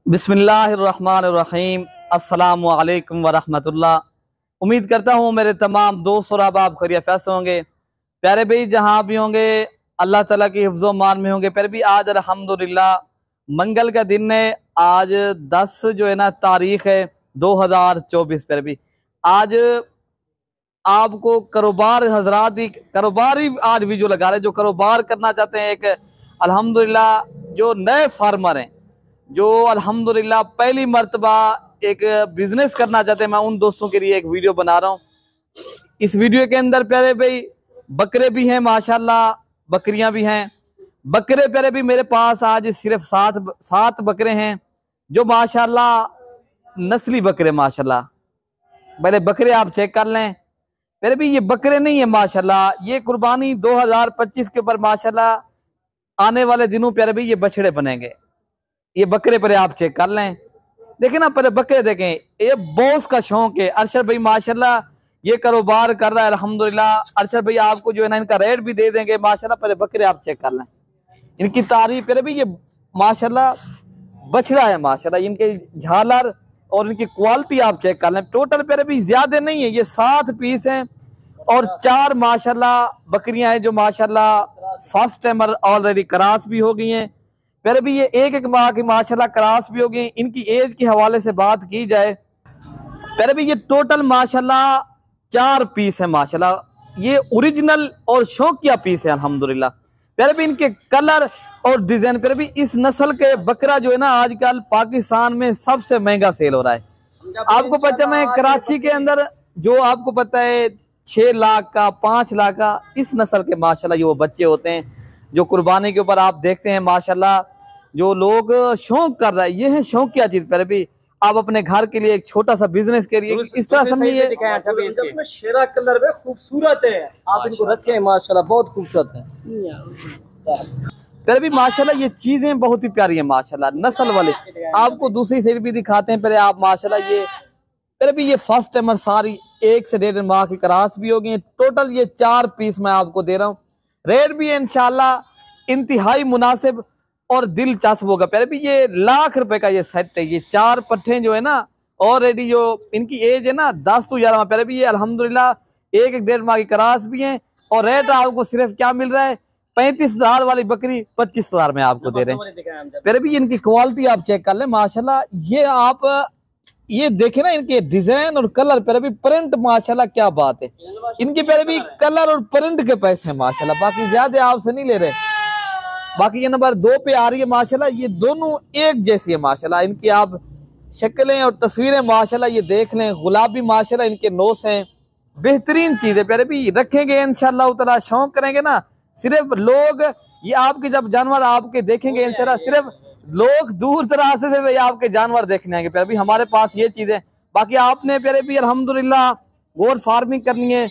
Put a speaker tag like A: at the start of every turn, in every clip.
A: बिस्मिल्लाहिर्रहमानिर्रहीम। अस्सलामु अलैकुम वरहमतुल्लाह। उम्मीद करता हूँ मेरे तमाम दोस्त और अहबाब खैरियत से होंगे। प्यारे भाई जहाँ भी होंगे अल्लाह ताला की हिफ्ज़ो मान में होंगे। प्यारे भाई आज अल्हम्दुलिल्लाह मंगल का दिन है। आज 10 जो है ना तारीख है 2024। प्यारे भाई आज आपको कारोबार हजरात ही कारोबारी आज वीडियो लगा रहे हैं जो कारोबार करना चाहते हैं। एक अल्हम्दुलिल्लाह जो नए फार्मर हैं जो अल्हम्दुलिल्लाह पहली मर्तबा एक बिजनेस करना चाहते हैं, मैं उन दोस्तों के लिए एक वीडियो बना रहा हूँ। इस वीडियो के अंदर प्यारे भाई बकरे भी हैं माशाल्लाह, बकरियां भी हैं। बकरे प्यारे भी मेरे पास आज सिर्फ 7 बकरे हैं जो माशाल्लाह नस्ली बकरे माशाल्लाह। पहले बकरे आप चेक कर लें प्यारे भी, ये बकरे नहीं है माशाल्लाह, ये कुर्बानी 2025 के ऊपर माशाल्लाह आने वाले दिनों प्यारे भी ये बछड़े बनेंगे। ये बकरे पर आप चेक कर लें, देखें ना पहले बकरे देखें। ये बॉस का शौक है। अरशद भाई माशाल्लाह ये कारोबार कर रहा है अल्हम्दुलिल्लाह। अरशद भाई आपको जो है ना इनका रेट भी दे देंगे माशाल्लाह। पहले बकरे आप चेक कर लें, इनकी तारीफ पहले भी ये माशाल्लाह बछड़ा है माशाल्लाह। इनके झालर और इनकी क्वालिटी आप चेक कर लें। टोटल पहले भी ज्यादा नहीं है, ये 7 पीस हैं और 4 माशाल्लाह बकरियां हैं जो माशाल्लाह फर्स्ट टाइमर ऑलरेडी क्रॉस भी हो गई हैं। फिर भी ये एक माह की माशाल्लाह क्रॉस भी हो गई। इनकी एज के हवाले से बात की जाए फिर भी ये टोटल माशाल्लाह 4 पीस है माशाल्लाह। ये ओरिजिनल और शौकिया पीस है अल्हम्दुलिल्लाह। फिर भी इनके कलर और डिजाइन फिर भी इस नस्ल के बकरा जो है ना आजकल पाकिस्तान में सबसे महंगा सेल हो रहा है। आपको पता है कराची के अंदर जो आपको पता है 6 लाख का 5 लाख का इस नस्ल के माशाल्लाह ये वो बच्चे होते हैं जो कुर्बानी के ऊपर आप देखते हैं माशाल्लाह। जो लोग शौक कर रहे हैं ये है शौकिया चीज। पहले भी आप अपने घर के लिए एक छोटा सा बिजनेस के लिए इस तरह समझिए।
B: शेरा कलर में खूबसूरत है, आप इनको रखें माशाल्लाह बहुत खूबसूरत है।
A: पहले भी माशाल्लाह ये चीजें बहुत ही प्यारी है माशाल्लाह नस्ल वाले। आपको दूसरी साइड भी दिखाते हैं पहले आप माशाल्लाह। ये पहले भी ये फर्स्ट टाइमर सारी 1 से 1.5 माह की क्रॉस भी हो गई। टोटल ये 4 पीस मैं आपको दे रहा हूँ। रेट भी इंशाल्लाह इंतहाई मुनासिब और दिलचस्प होगा। पहले भी ये लाख रुपए का ये सेट है। ये 4 पट्ठे जो है ना ऑलरेडी जो इनकी एज है ना 10 to 11 माह। पहले भी ये अल्हम्दुलिल्लाह 1-1.5 माह की क्रॉस भी है और रेट आपको सिर्फ क्या मिल रहा है 35,000 वाली बकरी 25,000 में आपको दे रहे हैं। पहले भी इनकी क्वालिटी आप चेक कर लें माशाल्लाह। ये आप ये देखे ना इनके डिजाइन और कलर पहले भी प्रिंट माशाल्लाह क्या बात है। इनके पहले भी कलर और प्रिंट के पैसे हैं माशाल्लाह, बाकी ज्यादा आपसे नहीं ले रहे। बाकी ये नंबर 2 पे आ रही है माशाल्लाह। ये दोनों एक जैसी है माशाल्लाह। इनकी आप शक्लें और तस्वीरें माशाल्लाह ये देख लें। गुलाबी माशाल्लाह इनके नोस हैं, बेहतरीन चीज है। प्यारे भी रखेंगे इंशाल्लाह ताला, शौक करेंगे ना सिर्फ लोग ये आपके जब जानवर आपके देखेंगे इंशाल्लाह सिर्फ लोग दूर दराज से आपके जानवर देखने आएंगे। प्यारे भी हमारे पास ये चीजें। बाकी आपने प्यारे भी अल्हम्दुलिल्लाह गोर फार्मिंग करनी है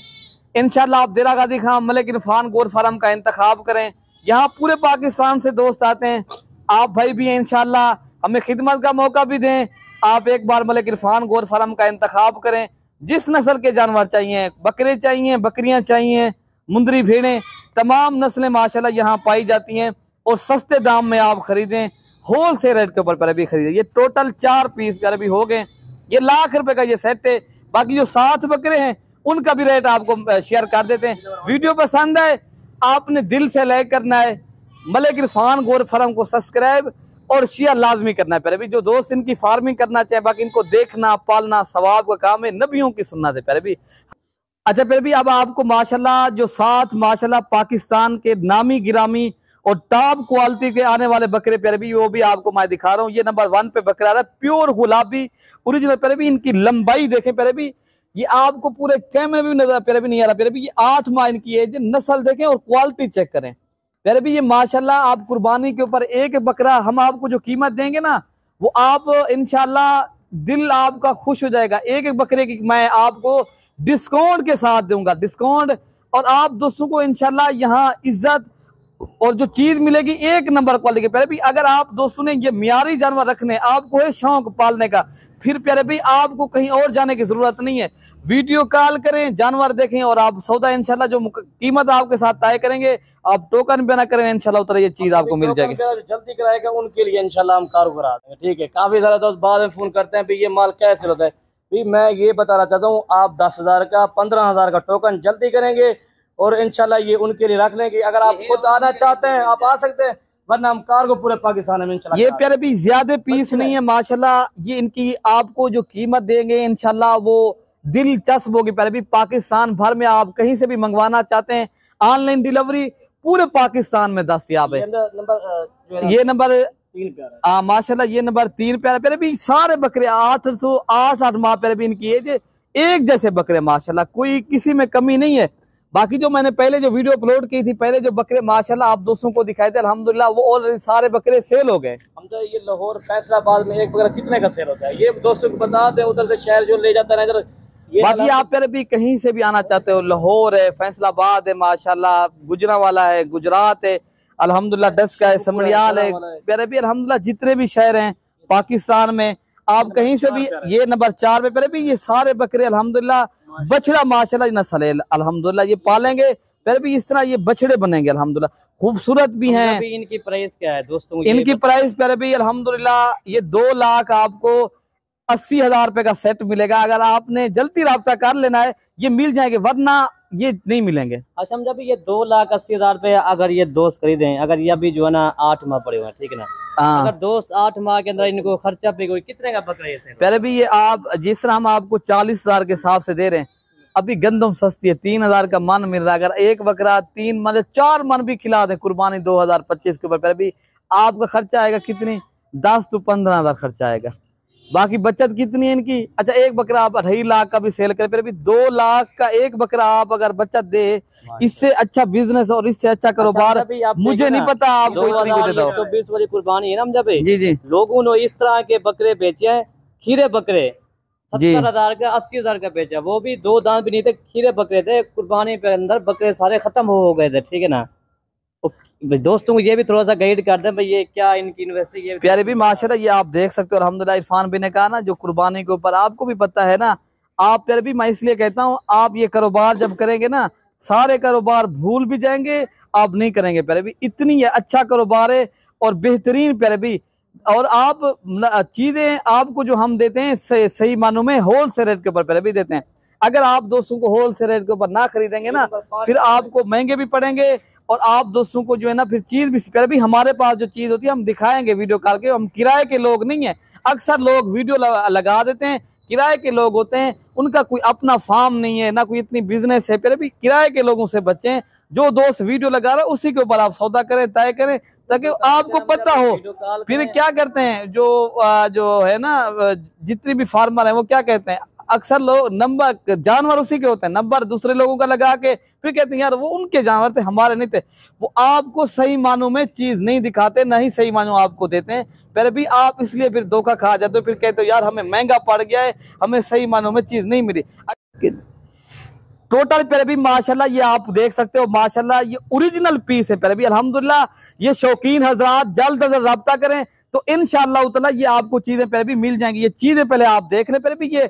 A: इंशाल्लाह आप देरा गाजी खां मलिक इरफान गोर फार्म का इंतखाब करें। यहाँ पूरे पाकिस्तान से दोस्त आते हैं, आप भाई भी हैं इंशाल्लाह हमें खिदमत का मौका भी दें। आप एक बार मलिक इरफान गोर फार्म का इंतखाब करें। जिस नस्ल के जानवर चाहिए, बकरे चाहिए, बकरियां चाहिए, मुंदरी भेड़ें, तमाम नस्लें माशाल्लाह यहाँ पाई जाती हैं और सस्ते दाम में आप खरीदें, होल सेल रेट के ऊपर पर भी खरीदें। ये टोटल 4 पीस प्यारे भी हो गए। ये लाख रुपए का ये सेट है। बाकी जो 7 बकरे हैं उनका भी रेट आपको शेयर कर देते हैं। वीडियो पसंद आए आपने दिल से लाइक करना है, मलिक इरफान गोर फार्म को सब्सक्राइब और शेयर लाजमी करना है। पहले भी जो दोस्त इनकी फार्मिंग करना चाहे बाकी इनको देखना पालना सवाब का काम है, नबियों की सुन्नत है। पहले भी अच्छा फिर भी अब आपको माशाल्लाह जो 7 माशाल्लाह पाकिस्तान के नामी गिरामी और टॉप क्वालिटी के आने वाले बकरे प्यारे भी वो भी आपको मैं दिखा रहा हूँ। ये नंबर 1 पे बकरा आ रहा है प्योर गुलाबी ओरिजिनल। प्यारे भी इनकी लंबाई देखें प्यारे भी, ये आपको पूरे कैमरे में भी नजर प्यारे भी नहीं आ रहा। प्यारे भी ये 8 माह इनकी एज, नस्ल देखें और क्वालिटी चेक करें। प्यारे भी ये माशाल्लाह आप कुर्बानी के ऊपर एक बकरा हम आपको जो कीमत देंगे ना वो आप इंशाल्लाह दिल आपका खुश हो जाएगा। एक बकरे की मैं आपको डिस्काउंट के साथ दूंगा, डिस्काउंट। और आप दोस्तों को इंशाल्लाह यहाँ इज्जत और जो चीज मिलेगी एक नंबर क्वालिटी के। प्यारे भी अगर आप दोस्तों ने ये मियारी जानवर रखने, आपको है शौक पालने का, फिर प्यारे भी आपको कहीं और जाने की जरूरत नहीं है। वीडियो कॉल करें, जानवर देखें और आप सौदा इंशाल्लाह जो कीमत आपके साथ तय करेंगे, आप टोकन पे ना करें, इंशाल्लाह उतर ये चीज आपको मिल जाएगी।
B: जल्दी कराएगा उनके लिए इंशाल्लाह हम कार करा देंगे। ठीक है, काफी सारे दोस्त बाद में फोन करते हैं भाई ये माल कैसे होता है। भाई मैं ये बताना चाहता हूँ, आप 10,000 का 15,000 का टोकन जल्दी करेंगे और इंशाल्लाह ये उनके लिए रख लेंगे। अगर आप खुद आना चाहते हैं आप आ सकते हैं, वरना हम कार को पूरे पाकिस्तान में इंशाल्लाह।
A: ये प्यारे भी ज्यादा पीस नहीं है माशाल्लाह, ये इनकी आपको जो कीमत देंगे इंशाल्लाह वो दिलचस्प होगी। प्यारे भी पाकिस्तान भर में आप कहीं से भी मंगवाना चाहते हैं, ऑनलाइन डिलीवरी पूरे पाकिस्तान में दस्तयाब है। ये नंबर 3 माशाल्लाह, ये नंबर 3 प्यारे भी सारे बकरे 8 माह प्यारे भी इनकी एज, एक जैसे बकरे माशाल्लाह, कोई किसी में कमी नहीं है। बाकी जो मैंने पहले जो वीडियो अपलोड की थी, पहले जो बकरे माशाल्लाह आप दोस्तों को दिखाए थे, अल्हम्दुलिल्लाह वो ऑलरेडी सारे बकरे सेल हो गए।
B: हम तो ये लाहौर फैसलाबाद में एक बकरा कितने का सेल होता है ये दोस्तों को बता दें, उधर से शहर जो ले जाता है इधर।
A: बाकी आप प्यारे भी कहीं से भी आना चाहते हो, लाहौर है, फैसलाबाद है माशाल्लाह, गुजरांवाला है, गुजरात है, अल्हम्दुलिल्लाह डस्का है, समड़ियाल है, प्यारे भी अल्हम्दुलिल्लाह जितने भी शहर हैं पाकिस्तान में, आप कहीं से भी, ये नंबर 4 पे प्यारे भी ये सारे बकरे अल्हम्दुलिल्लाह बछड़ा माशाल्लाह नस्ल है अल्हम्दुलिल्लाह, ये पालेंगे प्यारे भी इस तरह ये बछड़े बनेंगे अल्हम्दुलिल्लाह, खूबसूरत भी हैं।
B: इनकी प्राइस क्या है दोस्तों?
A: इनकी प्राइस प्यारे भी अल्हम्दुलिल्लाह ये 2 लाख आपको 80,000 रुपए का सेट मिलेगा। अगर आपने जल्दी राब्ता कर लेना है ये मिल जाएंगे, वरना ये नहीं मिलेंगे।
B: अच्छा, जब ये 2,80,000 रुपए अगर ये दोस्त खरीदे, अगर ये अभी जो है ना 8 माह पड़े हुए हैं, ठीक है ना, अगर दोस्त 8 माह के अंदर इनको खर्चा पे कोई कितने का बकरा ये
A: पहले भी ये आप जिस तरह हम आपको 40,000 के हिसाब से दे रहे हैं, अभी गंदम सस्ती है, 3,000 का मन मिल रहा है। अगर एक बकरा 3 मन 4 मन भी खिला दे कुर्बानी 2025 के ऊपर, पहले भी आपका खर्चा आएगा कितनी, 10 to 15,000 खर्चा आएगा। बाकी बचत कितनी है इनकी, अच्छा एक बकरा आप 2.5 लाख का भी सेल करें, फिर भी 2 लाख का एक बकरा आप अगर बचत दे, इससे अच्छा बिजनेस और इससे अच्छा कारोबार मुझे नहीं पता आपको इतनी को देता हूँ।
B: 24 वाली कुर्बानी है ना जब
A: जी जी,
B: लोगों ने इस तरह के बकरे बेचे हैं, खीरे बकरे 70,000 का 80,000 का बेचा, वो भी 2 दांत भी नहीं थे, खीरे बकरे थे। कुर्बानी पे अंदर बकरे सारे खत्म हो गए थे, ठीक है ना। दोस्तों को ये भी थोड़ा सा गाइड कर दें भाई ये क्या इनकी इन्वेस्टिगेशन
A: प्यारे भी माशाल्लाह ये आप देख सकते हो अल्हम्दुलिल्लाह। इरफान भी ने कहा ना जो कुर्बानी के ऊपर आपको भी पता है ना, आप प्यारे भी मैं इसलिए कहता हूँ आप ये कारोबार जब करेंगे ना सारे कारोबार भूल भी जाएंगे, आप नहीं करेंगे प्यारे भी, इतनी अच्छा कारोबार है और बेहतरीन प्यारे भी। और आप चीजें आपको जो हम देते हैं सही मानों में होल सेल रेट के ऊपर प्यारे भी देते हैं। अगर आप दोस्तों को होल सेल रेट के ऊपर ना खरीदेंगे ना, फिर आपको महंगे भी पड़ेंगे और आप दोस्तों को जो है ना फिर चीज भी प्यारे भी हमारे पास जो चीज होती है हम दिखाएंगे वीडियो कॉल के, हम किराए के लोग नहीं है। अक्सर लोग वीडियो लगा देते हैं, किराए के लोग होते हैं, उनका कोई अपना फार्म नहीं है ना कोई इतनी बिजनेस है। प्यारे भी किराए के लोगों से बचें, जो दोस्त वीडियो लगा रहा है उसी के ऊपर आप सौदा करें, तय करें, ताकि आपको पता हो। फिर क्या करते हैं जो है ना जितनी भी फार्मर है वो क्या कहते हैं, अक्सर लोग नंबर जानवर उसी के होते हैं, नंबर दूसरे लोगों का लगा के फिर कहते हैं यार वो उनके जानवर थे हमारे नहीं थे। वो आपको सही मानों में चीज नहीं दिखाते, ना ही सही मानों आपको देते हैं। पहले भी आप इसलिए फिर धोखा खा जाते हो, फिर कहते हो यार हमें महंगा पड़ गया है, हमें सही मानों में चीज नहीं मिली। टोटल पहले भी माशाल्लाह ये आप देख सकते हो माशाल्लाह ये ओरिजिनल पीस है। पहले भी अल्हम्दुलिल्लाह ये शौकीन हजरात जल्द अज जल्द रब्ता करें तो इंशाअल्लाह ताला ये आपको चीजें पहले भी मिल जाएंगी। ये चीजें पहले आप देख लें, पहले भी ये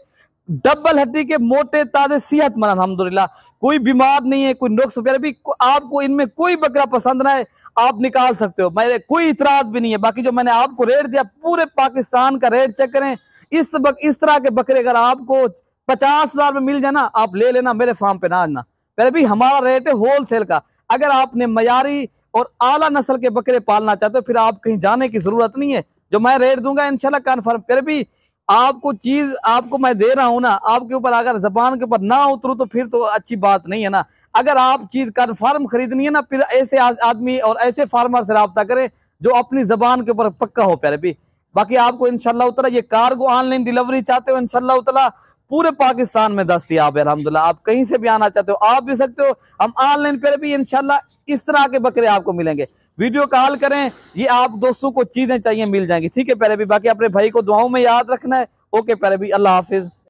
A: डबल हड्डी के मोटे ताजे सेहतमंद अल्हम्दुलिल्लाह, कोई बीमार नहीं है, कोई नुक्स पहले भी आपको इनमें कोई बकरा पसंद ना है आप निकाल सकते हो, मेरे कोई इतराज भी नहीं है। बाकी जो मैंने आपको रेट दिया पूरे पाकिस्तान का रेट चेक करें। इस तरह के बकरे अगर आपको 50,000 में मिल जाए ना आप ले लेना, मेरे फार्म पे ना आना। पहले भी हमारा रेट है होलसेल का। अगर आपने मयारी और आला नस्ल के बकरे पालना चाहते हो फिर आप कहीं जाने की जरूरत नहीं है, जो मैं रेट दूंगा इंशाल्लाह कन्फर्म। फिर भी आपको चीज आपको मैं दे रहा हूं ना, आपके ऊपर अगर जबान के ऊपर ना उतरू तो फिर तो अच्छी बात नहीं है ना। अगर आप चीज कन्फर्म खरीदनी है ना फिर ऐसे आदमी और ऐसे फार्मर से रब्ता करें जो अपनी जबान के ऊपर पक्का हो। पहले भी बाकी आपको इंशाल्लाह उतरा ये कार्गो ऑनलाइन डिलीवरी चाहते हो इंशाल्लाह उतरा पूरे पाकिस्तान में दस्तयाब है अल्हम्दुलिल्लाह। आप कहीं से भी आना चाहते हो आप भी सकते हो, हम ऑनलाइन पे भी इंशाल्लाह इस तरह के बकरे आपको मिलेंगे। वीडियो कॉल करें, ये आप दोस्तों को चीजें चाहिए मिल जाएंगी, ठीक है। पहले भी बाकी अपने भाई को दुआओं में याद रखना है। ओके पहले भी, अल्लाह हाफिज।